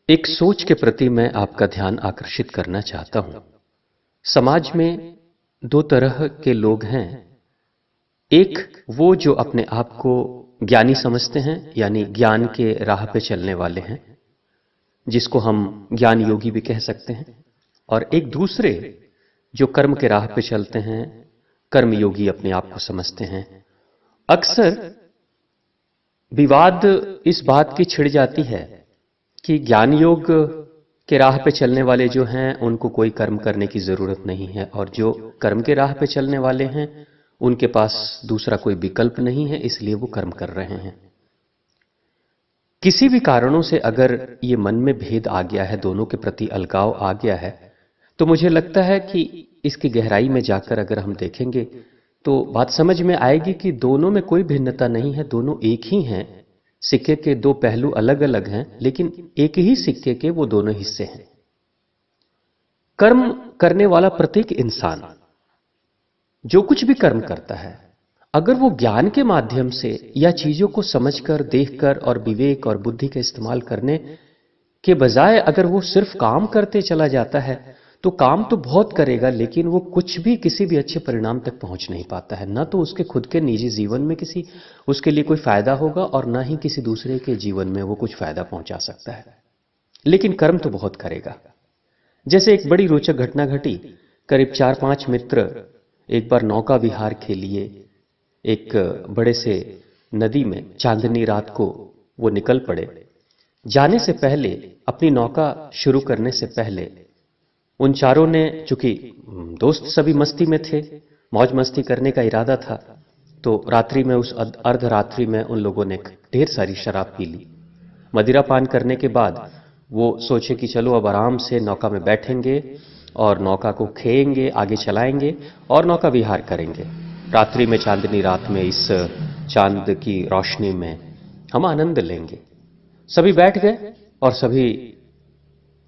एक सोच के प्रति मैं आपका ध्यान आकर्षित करना चाहता हूं। समाज में दो तरह के लोग हैं। एक वो जो अपने आप को ज्ञानी समझते हैं, यानी ज्ञान के राह पे चलने वाले हैं, जिसको हम ज्ञान योगी भी कह सकते हैं। और एक दूसरे जो कर्म के राह पे चलते हैं, कर्म योगी अपने आप को समझते हैं। अक्सर विवाद इस बात की छिड़ जाती है कि ज्ञान योग के राह पे चलने वाले जो हैं उनको कोई कर्म करने की जरूरत नहीं है, और जो कर्म के राह पे चलने वाले हैं उनके पास दूसरा कोई विकल्प नहीं है, इसलिए वो कर्म कर रहे हैं। किसी भी कारणों से अगर ये मन में भेद आ गया है, दोनों के प्रति अलगाव आ गया है, तो मुझे लगता है कि इसकी गहराई में जाकर अगर हम देखेंगे तो बात समझ में आएगी कि दोनों में कोई भिन्नता नहीं है, दोनों एक ही हैं। सिक्के के दो पहलू अलग अलग हैं, लेकिन एक ही सिक्के के वो दोनों हिस्से हैं। कर्म करने वाला प्रत्येक इंसान जो कुछ भी कर्म करता है, अगर वो ज्ञान के माध्यम से या चीजों को समझकर, देखकर और विवेक और बुद्धि का इस्तेमाल करने के बजाय अगर वो सिर्फ काम करते चला जाता है, तो काम तो बहुत करेगा, लेकिन वो कुछ भी किसी भी अच्छे परिणाम तक पहुंच नहीं पाता है। ना तो उसके खुद के निजी जीवन में किसी उसके लिए कोई फायदा होगा, और ना ही किसी दूसरे के जीवन में वो कुछ फायदा पहुंचा सकता है। लेकिन कर्म तो बहुत करेगा। जैसे एक बड़ी रोचक घटना घटी। करीब 4-5 मित्र एक बार नौका विहार के लिए एक बड़े से नदी में चांदनी रात को वो निकल पड़े। जाने से पहले, अपनी नौका शुरू करने से पहले, उन चारों ने, चूंकि दोस्त सभी मस्ती में थे, मौज मस्ती करने का इरादा था, तो रात्रि में, उस अर्धरात्रि में उन लोगों ने ढेर सारी शराब पी ली। मदिरा पान करने के बाद वो सोचे कि चलो अब आराम से नौका में बैठेंगे और नौका को खेएंगे, आगे चलाएंगे और नौका विहार करेंगे। रात्रि में, चांदनी रात में, इस चांद की रोशनी में हम आनंद लेंगे। सभी बैठ गए और सभी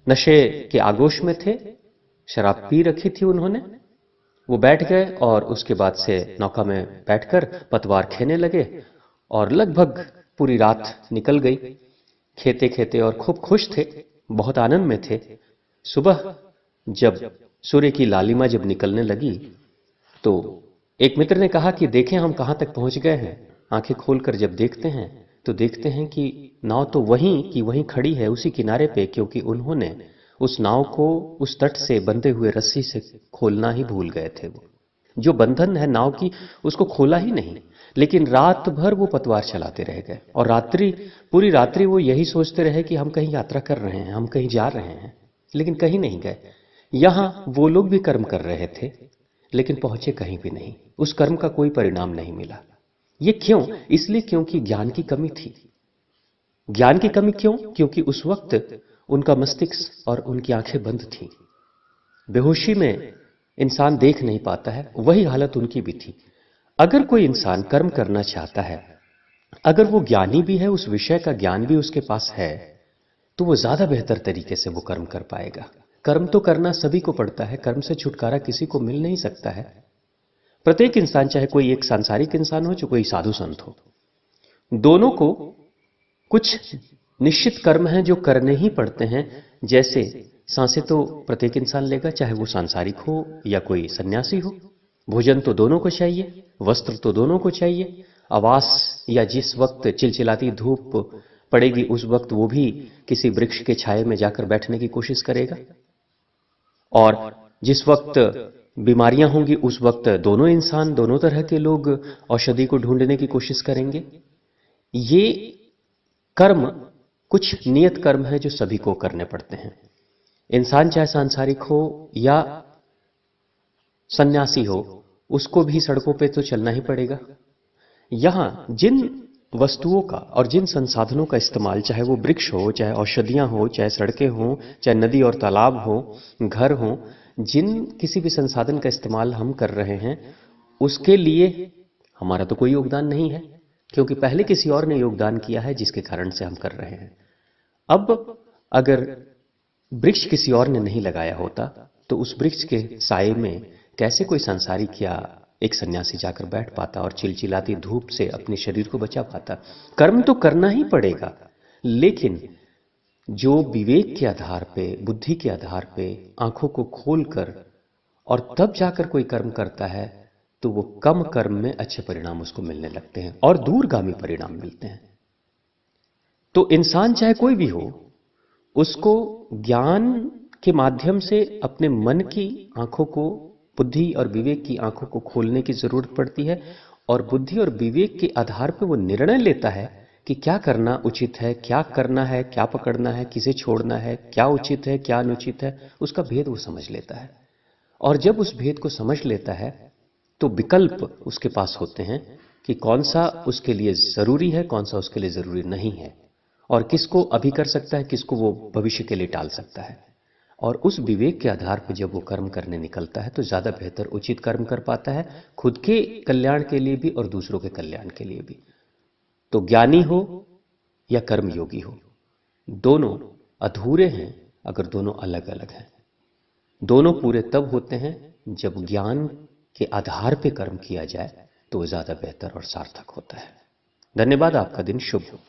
नशे के आगोश में थे। शराब पी रखी थी उन्होंने। वो बैठ गए और उसके बाद से नौका में बैठकर पतवार खेने लगे, और लगभग पूरी रात निकल गई। खेते खेते और खूब खुश थे, बहुत आनंद में थे। सुबह जब सूर्य की लालिमा जब निकलने लगी, तो एक मित्र ने कहा कि देखें हम कहां तक पहुंच गए हैं। आंखें खोलकर जब देखते हैं तो देखते हैं कि नाव तो वहीं की वहीं खड़ी है, उसी किनारे पे, क्योंकि उन्होंने उस नाव को उस तट से बंधे हुए रस्सी से खोलना ही भूल गए थे। वो जो बंधन है नाव की, उसको खोला ही नहीं। लेकिन रात भर वो पतवार चलाते रह गए, और पूरी रात्रि वो यही सोचते रहे कि हम कहीं यात्रा कर रहे हैं, हम कहीं जा रहे हैं, लेकिन कहीं नहीं गए। यहां वो लोग भी कर्म कर रहे थे, लेकिन पहुंचे कहीं भी नहीं। उस कर्म का कोई परिणाम नहीं मिला। ये क्यों? इसलिए क्योंकि ज्ञान की कमी थी। ज्ञान की कमी क्यों? क्योंकि उस वक्त उनका मस्तिष्क और उनकी आंखें बंद थीं। बेहोशी में इंसान देख नहीं पाता है, वही हालत उनकी भी थी। अगर कोई इंसान कर्म करना चाहता है, अगर वो ज्ञानी भी है, उस विषय का ज्ञान भी उसके पास है, तो वो ज्यादा बेहतर तरीके से वो कर्म कर पाएगा। कर्म तो करना सभी को पड़ता है, कर्म से छुटकारा किसी को मिल नहीं सकता है। प्रत्येक इंसान, चाहे कोई एक सांसारिक इंसान हो, चाहे कोई साधु संत हो, दोनों को कुछ निश्चित कर्म हैं जो करने ही पड़ते हैं। जैसे सांसें तो प्रत्येक इंसान लेगा, चाहे वो सांसारिक हो या कोई सन्यासी हो। भोजन तो दोनों को चाहिए, वस्त्र तो दोनों को चाहिए। आवास, या जिस वक्त चिलचिलाती धूप पड़ेगी उस वक्त वो भी किसी वृक्ष के छाये में जाकर बैठने की कोशिश करेगा, और जिस वक्त बीमारियां होंगी उस वक्त दोनों इंसान, दोनों तरह के लोग औषधि को ढूंढने की कोशिश करेंगे। ये कर्म कुछ नियत कर्म है जो सभी को करने पड़ते हैं। इंसान चाहे सांसारिक हो या सन्यासी हो, उसको भी सड़कों पे तो चलना ही पड़ेगा। यहां जिन वस्तुओं का और जिन संसाधनों का इस्तेमाल, चाहे वो वृक्ष हो, चाहे औषधियां हो, चाहे सड़कें हो, चाहे नदी और तालाब हो, घर हो, जिन किसी भी संसाधन का इस्तेमाल हम कर रहे हैं, उसके लिए हमारा तो कोई योगदान नहीं है, क्योंकि पहले किसी और ने योगदान किया है जिसके कारण से हम कर रहे हैं। अब अगर वृक्ष किसी और ने नहीं लगाया होता, तो उस वृक्ष के साए में कैसे कोई सांसारिक या एक सन्यासी जाकर बैठ पाता और चिलचिलाती धूप से अपने शरीर को बचा पाता? कर्म तो करना ही पड़ेगा, लेकिन जो विवेक के आधार पे, बुद्धि के आधार पे आंखों को खोलकर और तब जाकर कोई कर्म करता है, तो वो कम कर्म में अच्छे परिणाम उसको मिलने लगते हैं और दूरगामी परिणाम मिलते हैं। तो इंसान चाहे कोई भी हो, उसको ज्ञान के माध्यम से अपने मन की आंखों को, बुद्धि और विवेक की आंखों को खोलने की जरूरत पड़ती है। और बुद्धि और विवेक के आधार पर वो निर्णय लेता है कि क्या करना उचित है, क्या करना है, क्या पकड़ना है, किसे छोड़ना है, क्या उचित है, क्या अनुचित है, उसका भेद वो समझ लेता है। और जब उस भेद को समझ लेता है तो विकल्प उसके पास होते हैं कि कौन सा उसके लिए जरूरी है, कौन सा उसके लिए जरूरी नहीं है, और किसको अभी कर सकता है, किसको वो भविष्य के लिए टाल सकता है। और उस विवेक के आधार पर जब वो कर्म करने निकलता है तो ज्यादा बेहतर उचित कर्म कर पाता है, खुद के कल्याण के लिए भी और दूसरों के कल्याण के लिए भी। तो ज्ञानी हो या कर्मयोगी हो, दोनों अधूरे हैं अगर दोनों अलग अलग हैं। दोनों पूरे तब होते हैं जब ज्ञान के आधार पे कर्म किया जाए, तो ज्यादा बेहतर और सार्थक होता है। धन्यवाद। आपका दिन शुभ हो।